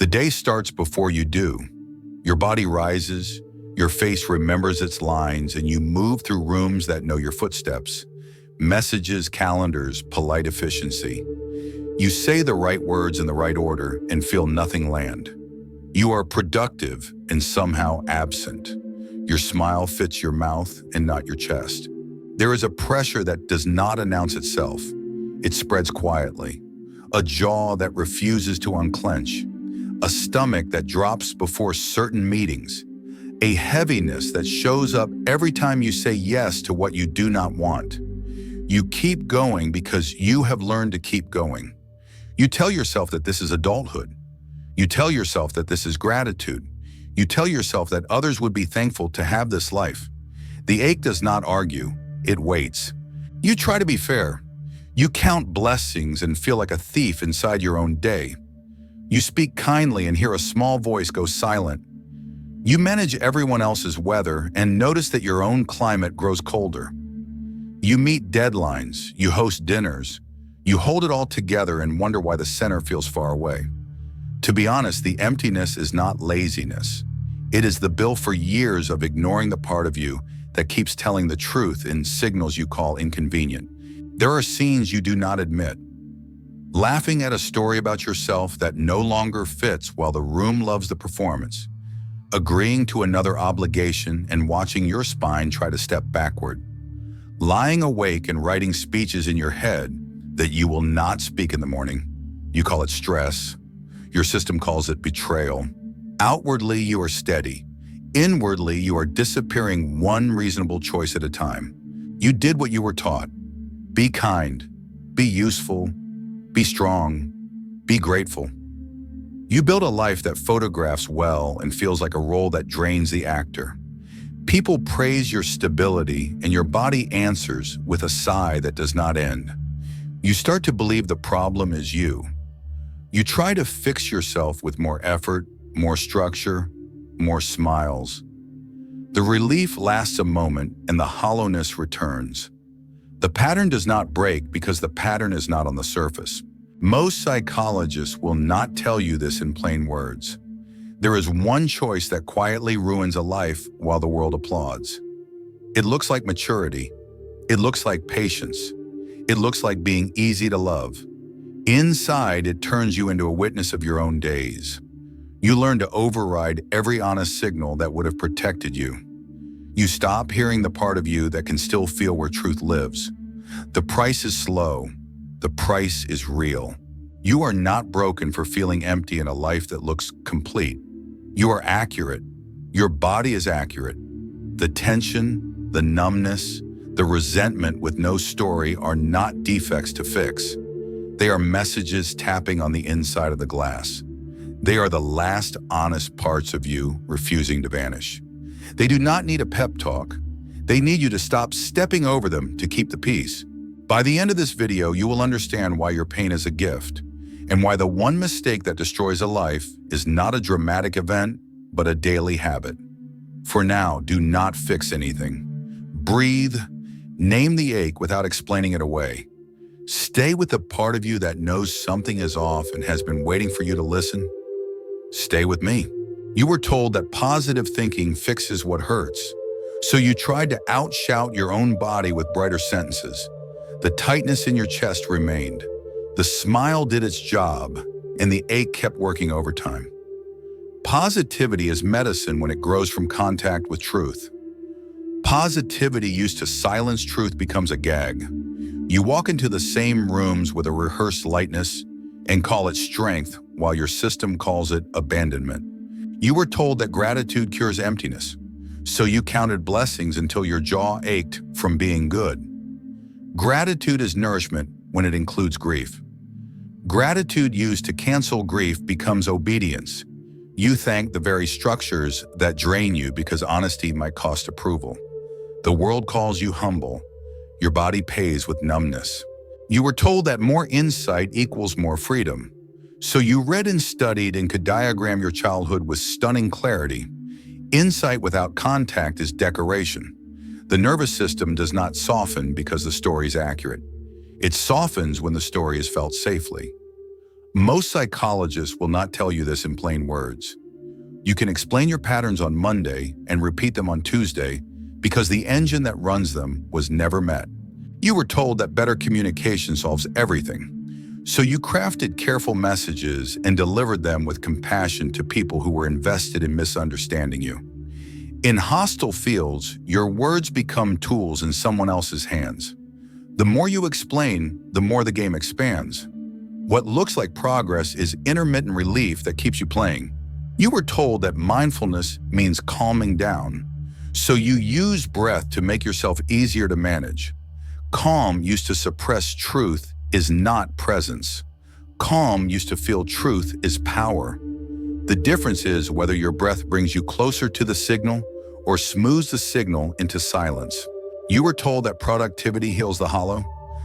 The day starts before you do. Your body rises, your face remembers its lines, and you move through rooms that know your footsteps. Messages, calendars, polite efficiency. You say the right words in the right order and feel nothing land. You are productive and somehow absent. Your smile fits your mouth and not your chest. There is a pressure that does not announce itself. It spreads quietly. A jaw that refuses to unclench. A stomach that drops before certain meetings. A heaviness that shows up every time you say yes to what you do not want. You keep going because you have learned to keep going. You tell yourself that this is adulthood. You tell yourself that this is gratitude. You tell yourself that others would be thankful to have this life. The ache does not argue, it waits. You try to be fair. You count blessings and feel like a thief inside your own day. You speak kindly and hear a small voice go silent. You manage everyone else's weather and notice that your own climate grows colder. You meet deadlines, you host dinners, you hold it all together and wonder why the center feels far away. To be honest, the emptiness is not laziness. It is the bill for years of ignoring the part of you that keeps telling the truth in signals you call inconvenient. There are scenes you do not admit. Laughing at a story about yourself that no longer fits while the room loves the performance. Agreeing to another obligation and watching your spine try to step backward. Lying awake and writing speeches in your head that you will not speak in the morning. You call it stress. Your system calls it betrayal. Outwardly, you are steady. Inwardly, you are disappearing one reasonable choice at a time. You did what you were taught. Be kind. Be useful. Be strong. Be grateful. You build a life that photographs well and feels like a role that drains the actor. People praise your stability, and your body answers with a sigh that does not end. You start to believe the problem is you. You try to fix yourself with more effort, more structure, more smiles. The relief lasts a moment and the hollowness returns. The pattern does not break because the pattern is not on the surface. Most psychologists will not tell you this in plain words. There is one choice that quietly ruins a life while the world applauds. It looks like maturity. It looks like patience. It looks like being easy to love. Inside, it turns you into a witness of your own days. You learn to override every honest signal that would have protected you. You stop hearing the part of you that can still feel where truth lives. The price is slow. The price is real. You are not broken for feeling empty in a life that looks complete. You are accurate. Your body is accurate. The tension, the numbness, the resentment with no story are not defects to fix. They are messages tapping on the inside of the glass. They are the last honest parts of you refusing to vanish. They do not need a pep talk. They need you to stop stepping over them to keep the peace. By the end of this video, you will understand why your pain is a gift and why the one mistake that destroys a life is not a dramatic event, but a daily habit. For now, do not fix anything. Breathe. Name the ache without explaining it away. Stay with the part of you that knows something is off and has been waiting for you to listen. Stay with me. You were told that positive thinking fixes what hurts, so you tried to outshout your own body with brighter sentences. The tightness in your chest remained. The smile did its job, and the ache kept working overtime. Positivity is medicine when it grows from contact with truth. Positivity used to silence truth becomes a gag. You walk into the same rooms with a rehearsed lightness and call it strength while your system calls it abandonment. You were told that gratitude cures emptiness, so you counted blessings until your jaw ached from being good. Gratitude is nourishment when it includes grief. Gratitude used to cancel grief becomes obedience. You thank the very structures that drain you because honesty might cost approval. The world calls you humble. Your body pays with numbness. You were told that more insight equals more freedom. So you read and studied and could diagram your childhood with stunning clarity. Insight without contact is decoration. The nervous system does not soften because the story is accurate. It softens when the story is felt safely. Most psychologists will not tell you this in plain words. You can explain your patterns on Monday and repeat them on Tuesday because the engine that runs them was never met. You were told that better communication solves everything. So you crafted careful messages and delivered them with compassion to people who were invested in misunderstanding you. In hostile fields, your words become tools in someone else's hands. The more you explain, the more the game expands. What looks like progress is intermittent relief that keeps you playing. You were told that mindfulness means calming down, so you use breath to make yourself easier to manage. Calm used to suppress truth is not presence. Calm used to feel truth is power. The difference is whether your breath brings you closer to the signal or smooths the signal into silence. You were told that productivity heals the hollow,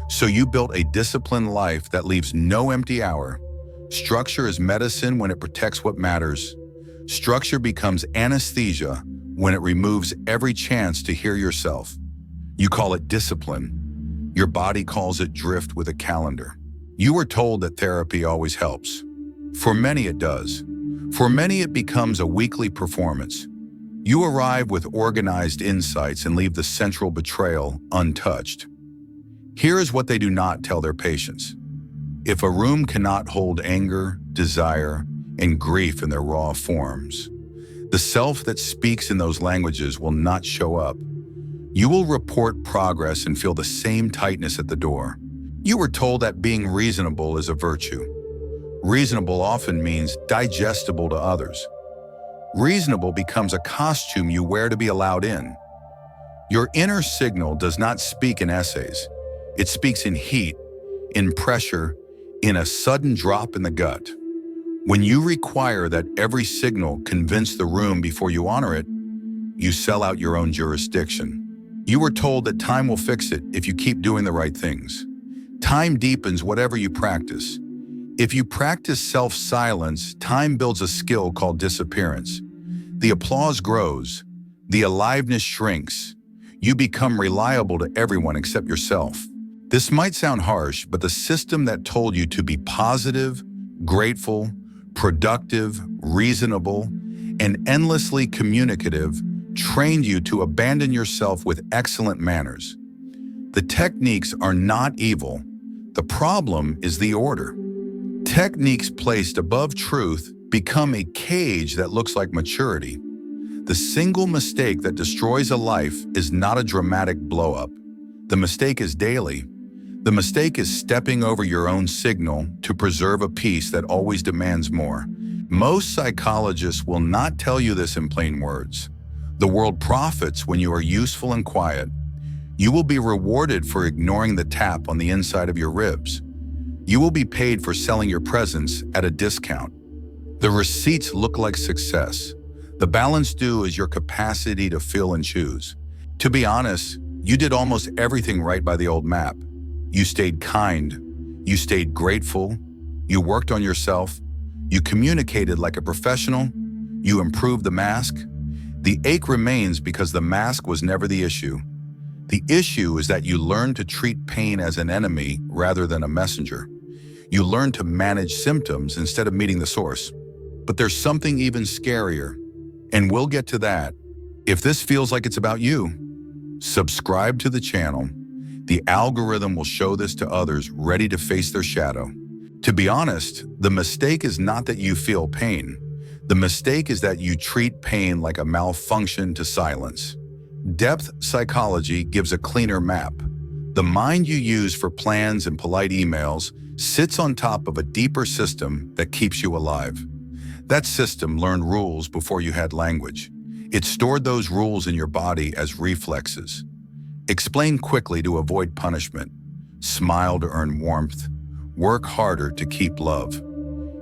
so you built a disciplined life that leaves no empty hour. Structure is medicine when it protects what matters. Structure becomes anesthesia when it removes every chance to hear yourself. You call it discipline. Your body calls it drift with a calendar. You were told that therapy always helps. For many it does. For many it becomes a weekly performance. You arrive with organized insights and leave the central betrayal untouched. Here is what they do not tell their patients. If a room cannot hold anger, desire, and grief in their raw forms, the self that speaks in those languages will not show up. You will report progress and feel the same tightness at the door. You were told that being reasonable is a virtue. Reasonable often means digestible to others. Reasonable becomes a costume you wear to be allowed in. Your inner signal does not speak in essays. It speaks in heat, in pressure, in a sudden drop in the gut. When you require that every signal convince the room before you honor it, you sell out your own jurisdiction. You were told that time will fix it if you keep doing the right things. Time deepens whatever you practice. If you practice self-silence, time builds a skill called disappearance. The applause grows. The aliveness shrinks. You become reliable to everyone except yourself. This might sound harsh, but the system that told you to be positive, grateful, productive, reasonable, and endlessly communicative trained you to abandon yourself with excellent manners. The techniques are not evil. The problem is the order. Techniques placed above truth become a cage that looks like maturity. The single mistake that destroys a life is not a dramatic blow-up. The mistake is daily. The mistake is stepping over your own signal to preserve a peace that always demands more. Most psychologists will not tell you this in plain words. The world profits when you are useful and quiet. You will be rewarded for ignoring the tap on the inside of your ribs. You will be paid for selling your presence at a discount. The receipts look like success. The balance due is your capacity to feel and choose. To be honest, you did almost everything right by the old map. You stayed kind. You stayed grateful. You worked on yourself. You communicated like a professional. You improved the mask. The ache remains because the mask was never the issue. The issue is that you learned to treat pain as an enemy rather than a messenger. You learned to manage symptoms instead of meeting the source. But there's something even scarier, and we'll get to that. If this feels like it's about you, subscribe to the channel. The algorithm will show this to others ready to face their shadow. To be honest, the mistake is not that you feel pain. The mistake is that you treat pain like a malfunction to silence. Depth psychology gives a cleaner map. The mind you use for plans and polite emails sits on top of a deeper system that keeps you alive. That system learned rules before you had language. It stored those rules in your body as reflexes. Explain quickly to avoid punishment. Smile to earn warmth. Work harder to keep love.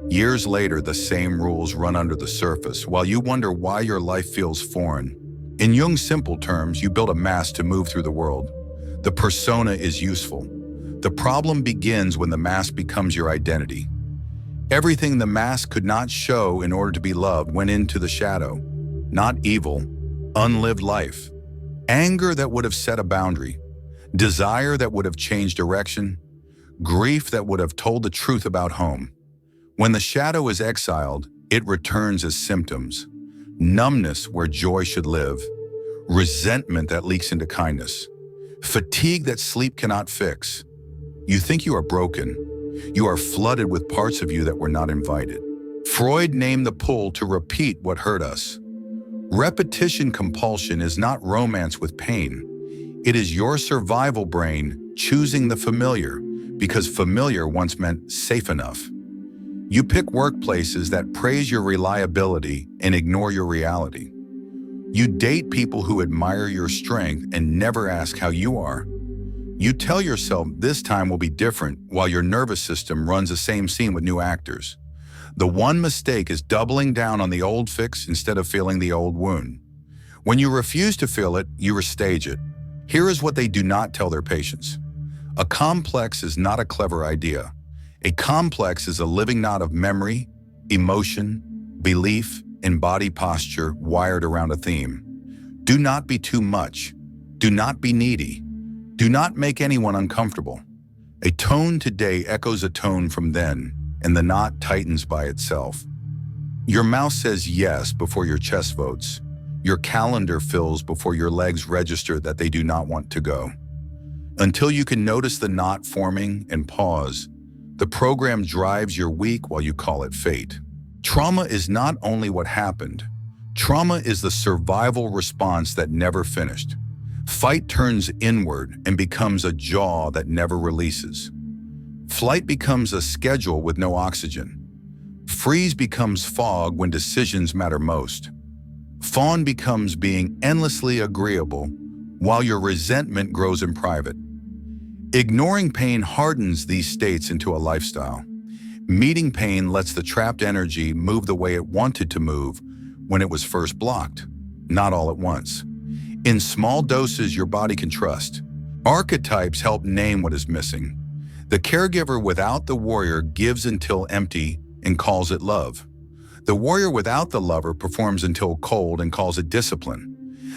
Years later, the same rules run under the surface while you wonder why your life feels foreign. In Jung's simple terms, you build a mask to move through the world. The persona is useful. The problem begins when the mask becomes your identity. Everything the mask could not show in order to be loved went into the shadow. Not evil, unlived life. Anger that would have set a boundary. Desire that would have changed direction. Grief that would have told the truth about home. When the shadow is exiled, it returns as symptoms: numbness where joy should live, resentment that leaks into kindness, fatigue that sleep cannot fix. You think you are broken. You are flooded with parts of you that were not invited. Freud named the pull to repeat what hurt us. Repetition compulsion is not romance with pain. It is your survival brain choosing the familiar because familiar once meant safe enough. You pick workplaces that praise your reliability and ignore your reality. You date people who admire your strength and never ask how you are. You tell yourself this time will be different while your nervous system runs the same scene with new actors. The one mistake is doubling down on the old fix instead of feeling the old wound. When you refuse to feel it, you restage it. Here is what they do not tell their patients. A complex is not a clever idea. A complex is a living knot of memory, emotion, belief, and body posture wired around a theme. Do not be too much. Do not be needy. Do not make anyone uncomfortable. A tone today echoes a tone from then, and the knot tightens by itself. Your mouth says yes before your chest votes. Your calendar fills before your legs register that they do not want to go. Until you can notice the knot forming and pause, the program drives your week while you call it fate. Trauma is not only what happened. Trauma is the survival response that never finished. Fight turns inward and becomes a jaw that never releases. Flight becomes a schedule with no oxygen. Freeze becomes fog when decisions matter most. Fawn becomes being endlessly agreeable while your resentment grows in private. Ignoring pain hardens these states into a lifestyle. Meeting pain lets the trapped energy move the way it wanted to move when it was first blocked, not all at once. In small doses, your body can trust. Archetypes help name what is missing. The caregiver without the warrior gives until empty and calls it love. The warrior without the lover performs until cold and calls it discipline.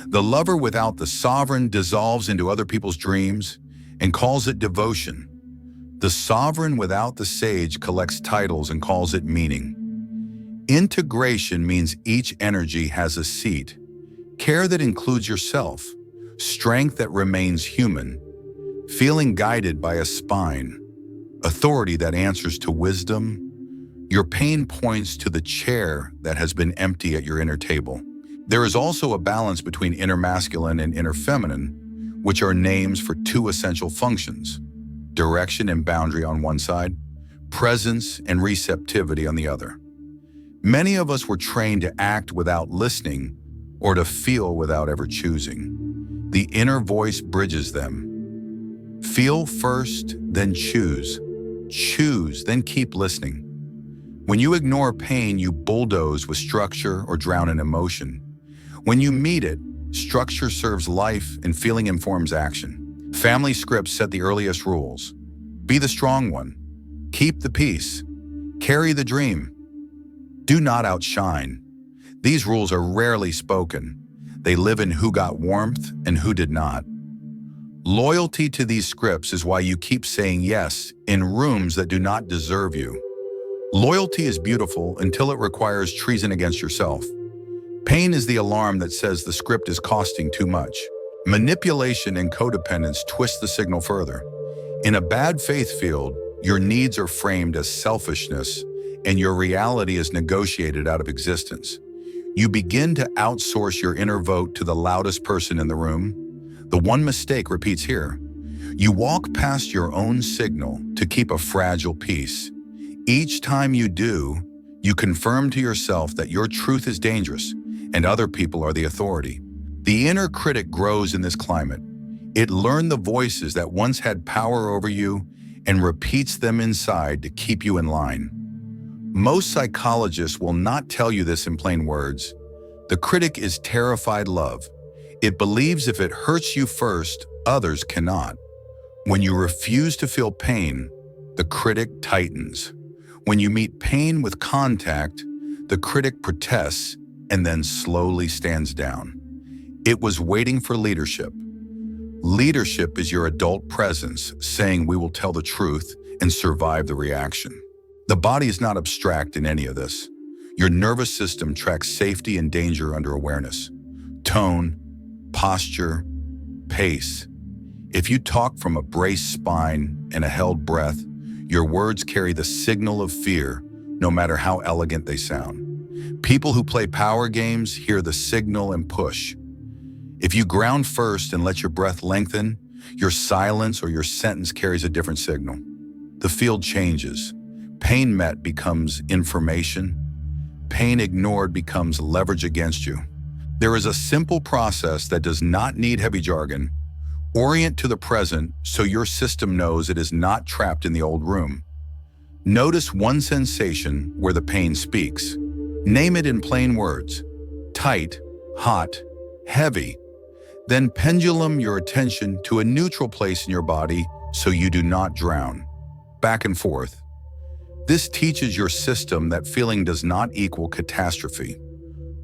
The lover without the sovereign dissolves into other people's dreams and calls it devotion. The sovereign without the sage collects titles and calls it meaning. Integration means each energy has a seat. Care that includes yourself. Strength that remains human. Feeling guided by a spine. Authority that answers to wisdom. Your pain points to the chair that has been empty at your inner table. There is also a balance between inner masculine and inner feminine, which are names for two essential functions: direction and boundary on one side, presence and receptivity on the other. Many of us were trained to act without listening or to feel without ever choosing. The inner voice bridges them. Feel first, then choose. Choose, then keep listening. When you ignore pain, you bulldoze with structure or drown in emotion. When you meet it, structure serves life and feeling informs action. Family scripts set the earliest rules. Be the strong one. Keep the peace. Carry the dream. Do not outshine. These rules are rarely spoken. They live in who got warmth and who did not. Loyalty to these scripts is why you keep saying yes in rooms that do not deserve you. Loyalty is beautiful until it requires treason against yourself. Pain is the alarm that says the script is costing too much. Manipulation and codependence twist the signal further. In a bad faith field, your needs are framed as selfishness and your reality is negotiated out of existence. You begin to outsource your inner vote to the loudest person in the room. The one mistake repeats here. You walk past your own signal to keep a fragile peace. Each time you do, you confirm to yourself that your truth is dangerous and other people are the authority. The inner critic grows in this climate. It learned the voices that once had power over you and repeats them inside to keep you in line. Most psychologists will not tell you this in plain words. The critic is terrified love. It believes if it hurts you first, others cannot. When you refuse to feel pain, the critic tightens. When you meet pain with contact, the critic protests and then slowly stands down. It was waiting for leadership. Leadership is your adult presence saying we will tell the truth and survive the reaction. The body is not abstract in any of this. Your nervous system tracks safety and danger under awareness. Tone, posture, pace. If you talk from a braced spine and a held breath, your words carry the signal of fear, no matter how elegant they sound. People who play power games hear the signal and push. If you ground first and let your breath lengthen, your silence or your sentence carries a different signal. The field changes. Pain met becomes information. Pain ignored becomes leverage against you. There is a simple process that does not need heavy jargon. Orient to the present so your system knows it is not trapped in the old room. Notice one sensation where the pain speaks. Name it in plain words. Tight, hot, heavy. Then pendulum your attention to a neutral place in your body so you do not drown. Back and forth. This teaches your system that feeling does not equal catastrophe.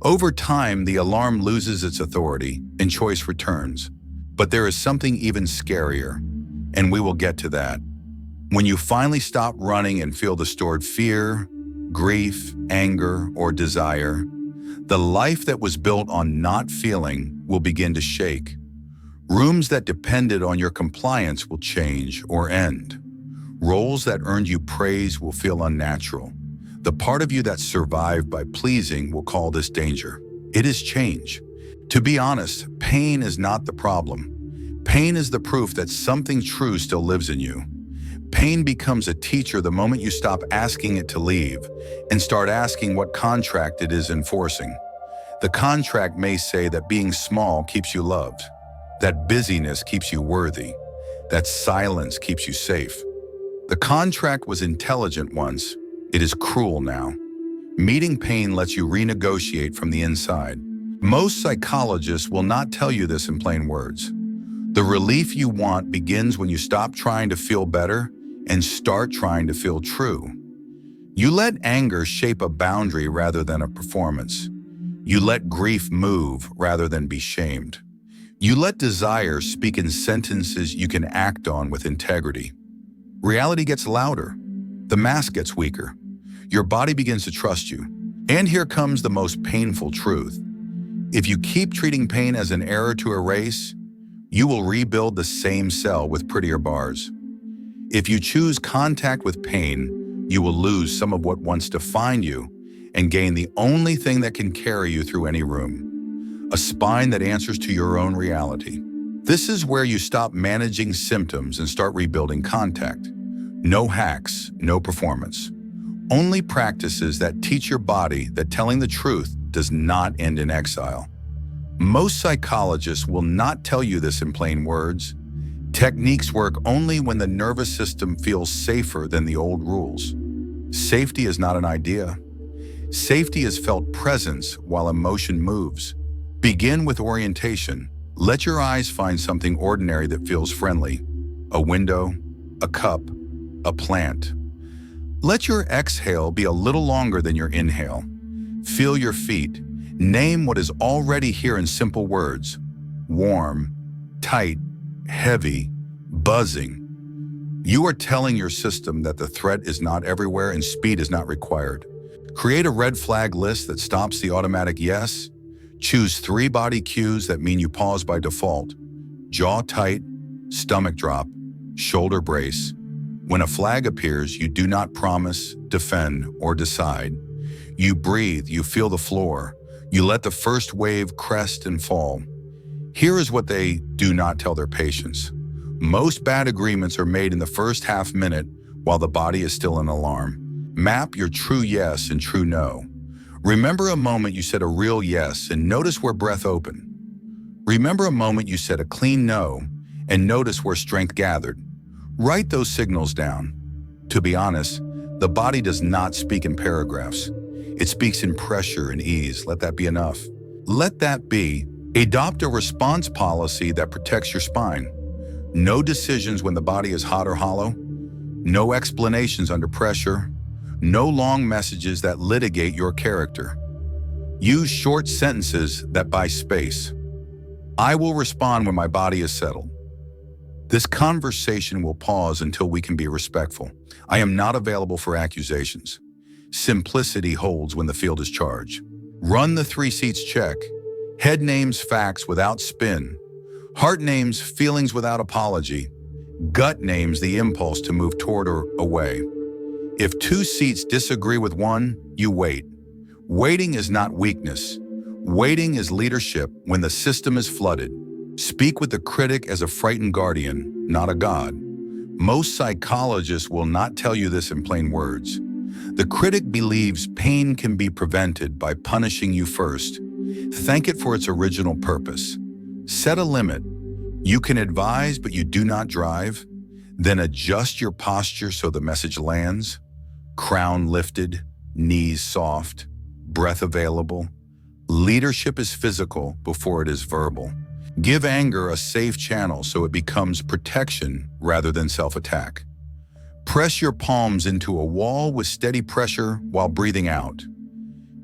Over time, the alarm loses its authority and choice returns. But there is something even scarier, and we will get to that. When you finally stop running and feel the stored fear, grief, anger, or desire, the life that was built on not feeling will begin to shake. Rooms that depended on your compliance will change or end. Roles that earned you praise will feel unnatural. The part of you that survived by pleasing will call this danger. It is change. To be honest, pain is not the problem. Pain is the proof that something true still lives in you. Pain becomes a teacher the moment you stop asking it to leave and start asking what contract it is enforcing. The contract may say that being small keeps you loved, that busyness keeps you worthy, that silence keeps you safe. The contract was intelligent once. It is cruel now. Meeting pain lets you renegotiate from the inside. Most psychologists will not tell you this in plain words. The relief you want begins when you stop trying to feel better and start trying to feel true. You let anger shape a boundary rather than a performance. You let grief move rather than be shamed. You let desire speak in sentences you can act on with integrity. Reality gets louder. The mask gets weaker. Your body begins to trust you. And here comes the most painful truth. If you keep treating pain as an error to erase, you will rebuild the same cell with prettier bars. If you choose contact with pain, you will lose some of what once defined you and gain the only thing that can carry you through any room, a spine that answers to your own reality. This is where you stop managing symptoms and start rebuilding contact. No hacks, no performance. Only practices that teach your body that telling the truth does not end in exile. Most psychologists will not tell you this in plain words. Techniques work only when the nervous system feels safer than the old rules. Safety is not an idea. Safety is felt presence while emotion moves. Begin with orientation. Let your eyes find something ordinary that feels friendly. A window, a cup, a plant. Let your exhale be a little longer than your inhale. Feel your feet. Name what is already here in simple words. Warm, tight, heavy, buzzing. You are telling your system that the threat is not everywhere and speed is not required. Create a red flag list that stops the automatic yes. Choose 3 body cues that mean you pause by default. Jaw tight, stomach drop, shoulder brace. When a flag appears, you do not promise, defend, or decide. You breathe, you feel the floor. You let the first wave crest and fall. Here is what they do not tell their patients. Most bad agreements are made in the first half minute while the body is still in alarm. Map your true yes and true no. Remember a moment you said a real yes and notice where breath opened. Remember a moment you said a clean no and notice where strength gathered. Write those signals down. To be honest, the body does not speak in paragraphs. It speaks in pressure and ease. Let that be enough. Let that be. Adopt a response policy that protects your spine. No decisions when the body is hot or hollow. No explanations under pressure. No long messages that litigate your character. Use short sentences that buy space. I will respond when my body is settled. This conversation will pause until we can be respectful. I am not available for accusations. Simplicity holds when the field is charged. Run the 3 seats check. Head names facts without spin. Heart names feelings without apology. Gut names the impulse to move toward or away. If 2 seats disagree with one, you wait. Waiting is not weakness. Waiting is leadership when the system is flooded. Speak with the critic as a frightened guardian, not a god. Most psychologists will not tell you this in plain words. The critic believes pain can be prevented by punishing you first. Thank it for its original purpose. Set a limit. You can advise, but you do not drive. Then adjust your posture so the message lands. Crown lifted, knees soft, breath available. Leadership is physical before it is verbal. Give anger a safe channel so it becomes protection rather than self-attack. Press your palms into a wall with steady pressure while breathing out.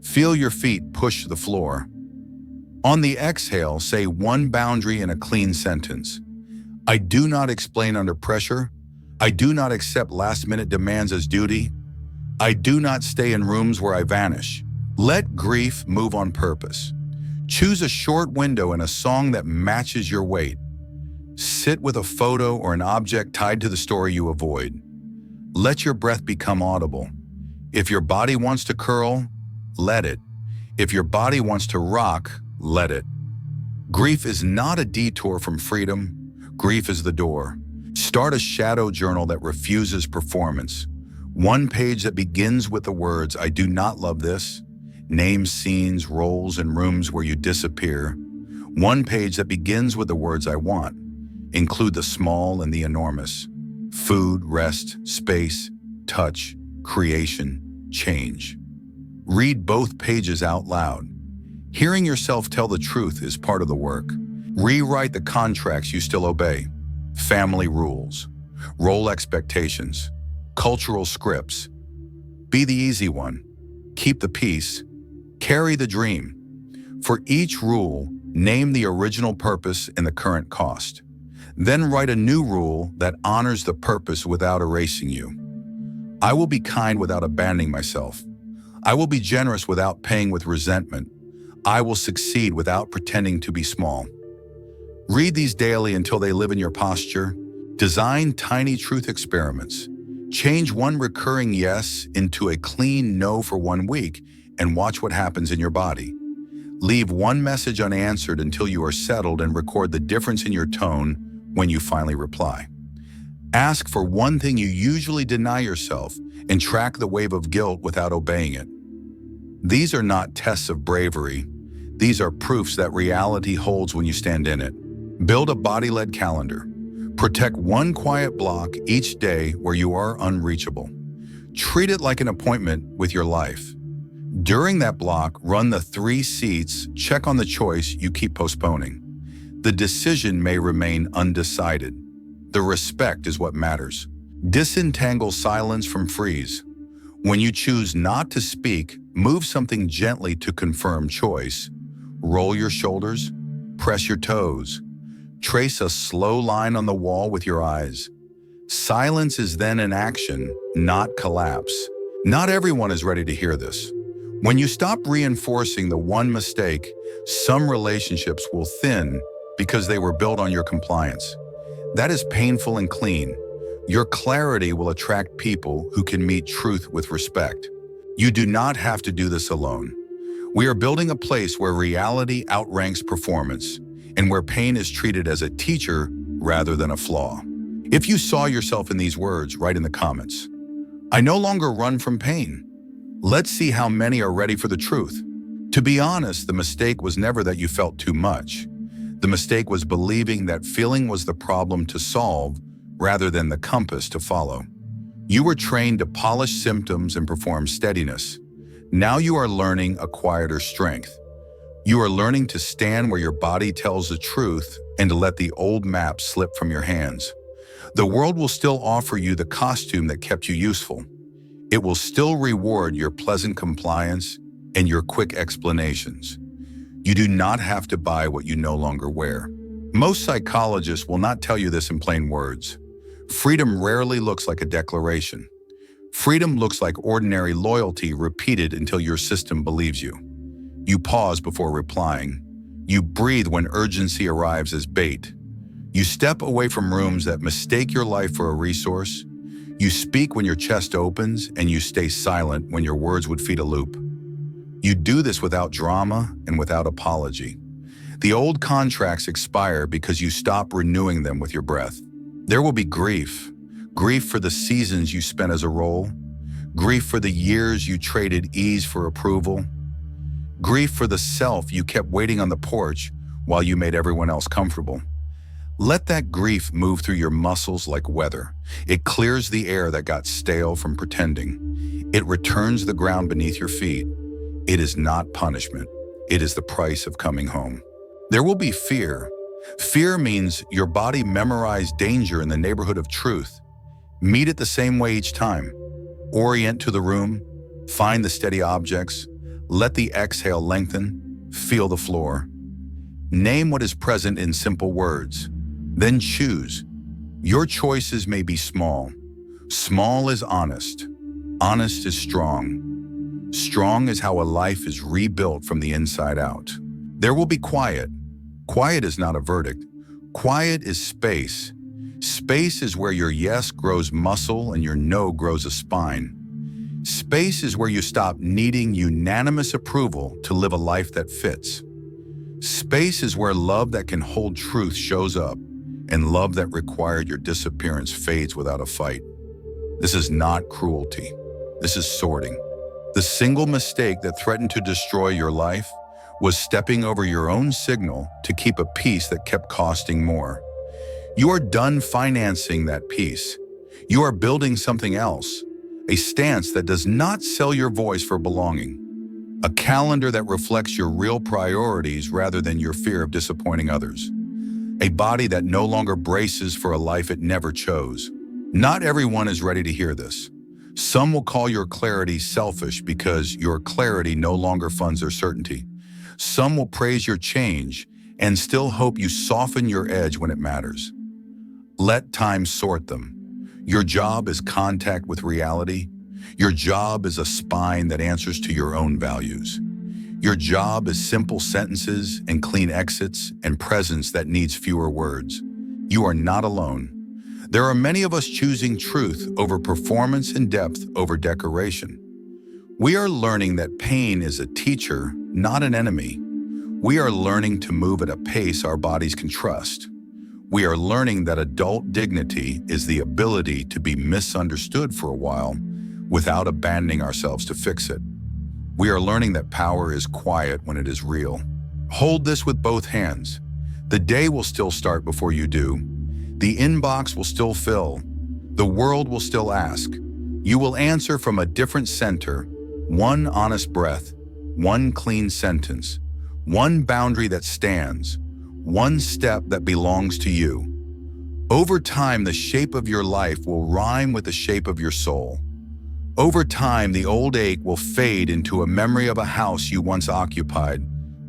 Feel your feet push the floor. On the exhale, say one boundary in a clean sentence. I do not explain under pressure. I do not accept last-minute demands as duty. I do not stay in rooms where I vanish. Let grief move on purpose. Choose a short window and a song that matches your weight. Sit with a photo or an object tied to the story you avoid. Let your breath become audible. If your body wants to curl, let it. If your body wants to rock, let it. Grief is not a detour from freedom. Grief is the door. Start a shadow journal that refuses performance. One page that begins with the words, I do not love this. Name scenes, roles, and rooms where you disappear. One page that begins with the words I want. Include the small and the enormous. Food, rest, space, touch, creation, change. Read both pages out loud. Hearing yourself tell the truth is part of the work. Rewrite the contracts you still obey. Family rules, role expectations, cultural scripts. Be the easy one. Keep the peace. Carry the dream. For each rule, name the original purpose and the current cost. Then write a new rule that honors the purpose without erasing you. I will be kind without abandoning myself. I will be generous without paying with resentment. I will succeed without pretending to be small. Read these daily until they live in your posture. Design tiny truth experiments. Change one recurring yes into a clean no for 1 week and watch what happens in your body. Leave one message unanswered until you are settled and record the difference in your tone when you finally reply. Ask for one thing you usually deny yourself and track the wave of guilt without obeying it. These are not tests of bravery. These are proofs that reality holds when you stand in it. Build a body-led calendar. Protect one quiet block each day where you are unreachable. Treat it like an appointment with your life. During that block, run the 3 seats, check on the choice you keep postponing. The decision may remain undecided. The respect is what matters. Disentangle silence from freeze. When you choose not to speak, move something gently to confirm choice. Roll your shoulders, press your toes. Trace a slow line on the wall with your eyes. Silence is then an action, not collapse. Not everyone is ready to hear this. When you stop reinforcing the one mistake, some relationships will thin because they were built on your compliance. That is painful and clean. Your clarity will attract people who can meet truth with respect. You do not have to do this alone. We are building a place where reality outranks performance and where pain is treated as a teacher rather than a flaw. If you saw yourself in these words, write in the comments. I no longer run from pain. Let's see how many are ready for the truth. To be honest, the mistake was never that you felt too much. The mistake was believing that feeling was the problem to solve rather than the compass to follow. You were trained to polish symptoms and perform steadiness. Now you are learning a quieter strength. You are learning to stand where your body tells the truth and to let the old map slip from your hands. The world will still offer you the costume that kept you useful. It will still reward your pleasant compliance and your quick explanations. You do not have to buy what you no longer wear. Most psychologists will not tell you this in plain words. Freedom rarely looks like a declaration. Freedom looks like ordinary loyalty repeated until your system believes you. You pause before replying. You breathe when urgency arrives as bait. You step away from rooms that mistake your life for a resource. You speak when your chest opens, and you stay silent when your words would feed a loop. You do this without drama and without apology. The old contracts expire because you stop renewing them with your breath. There will be grief. Grief for the seasons you spent as a role. Grief for the years you traded ease for approval. Grief for the self you kept waiting on the porch while you made everyone else comfortable. Let that grief move through your muscles like weather. It clears the air that got stale from pretending. It returns the ground beneath your feet. It is not punishment. It is the price of coming home. There will be fear. Fear means your body memorized danger in the neighborhood of truth. Meet it the same way each time. Orient to the room. Find the steady objects. Let the exhale lengthen. Feel the floor. Name what is present in simple words. Then choose. Your choices may be small. Small is honest. Honest is strong. Strong is how a life is rebuilt from the inside out. There will be quiet. Quiet is not a verdict. Quiet is space. Space is where your yes grows muscle and your no grows a spine. Space is where you stop needing unanimous approval to live a life that fits. Space is where love that can hold truth shows up, and love that required your disappearance fades without a fight. This is not cruelty. This is sorting. The single mistake that threatened to destroy your life was stepping over your own signal to keep a peace that kept costing more. You are done financing that peace. You are building something else, a stance that does not sell your voice for belonging, a calendar that reflects your real priorities rather than your fear of disappointing others, a body that no longer braces for a life it never chose. Not everyone is ready to hear this. Some will call your clarity selfish because your clarity no longer funds their certainty. Some will praise your change and still hope you soften your edge when it matters. Let time sort them. Your job is contact with reality. Your job is a spine that answers to your own values. Your job is simple sentences and clean exits and presence that needs fewer words. You are not alone. There are many of us choosing truth over performance and depth over decoration. We are learning that pain is a teacher, not an enemy. We are learning to move at a pace our bodies can trust. We are learning that adult dignity is the ability to be misunderstood for a while without abandoning ourselves to fix it. We are learning that power is quiet when it is real. Hold this with both hands. The day will still start before you do. The inbox will still fill. The world will still ask. You will answer from a different center, one honest breath, one clean sentence, one boundary that stands, one step that belongs to you. Over time, the shape of your life will rhyme with the shape of your soul. Over time, the old ache will fade into a memory of a house you once occupied,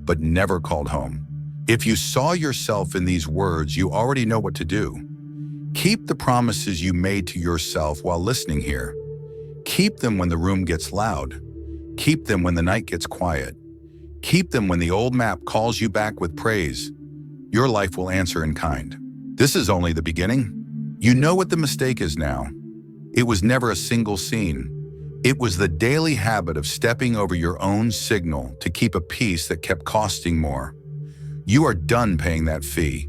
but never called home. If you saw yourself in these words, you already know what to do. Keep the promises you made to yourself while listening here. Keep them when the room gets loud. Keep them when the night gets quiet. Keep them when the old map calls you back with praise. Your life will answer in kind. This is only the beginning. You know what the mistake is now. It was never a single scene. It was the daily habit of stepping over your own signal to keep a peace that kept costing more. You are done paying that fee.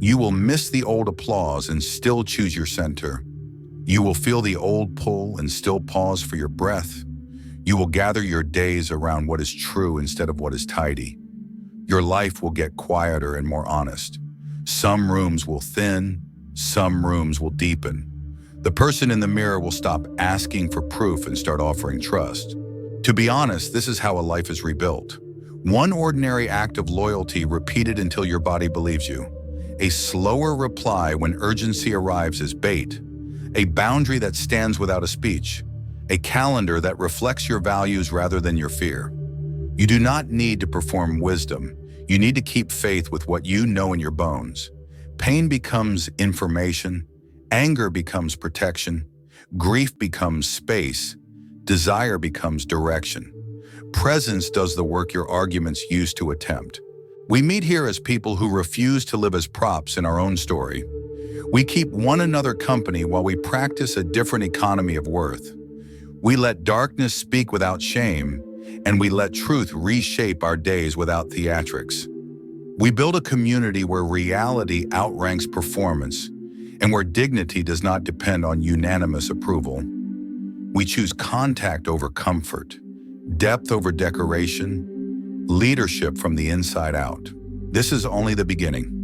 You will miss the old applause and still choose your center. You will feel the old pull and still pause for your breath. You will gather your days around what is true instead of what is tidy. Your life will get quieter and more honest. Some rooms will thin, some rooms will deepen. The person in the mirror will stop asking for proof and start offering trust. To be honest, this is how a life is rebuilt. One ordinary act of loyalty repeated until your body believes you. A slower reply when urgency arrives as bait. A boundary that stands without a speech. A calendar that reflects your values rather than your fear. You do not need to perform wisdom. You need to keep faith with what you know in your bones. Pain becomes information, anger becomes protection, grief becomes space, desire becomes direction. Presence does the work your arguments used to attempt. We meet here as people who refuse to live as props in our own story. We keep one another company while we practice a different economy of worth. We let darkness speak without shame, and we let truth reshape our days without theatrics. We build a community where reality outranks performance, and where dignity does not depend on unanimous approval. We choose contact over comfort, depth over decoration, leadership from the inside out. This is only the beginning.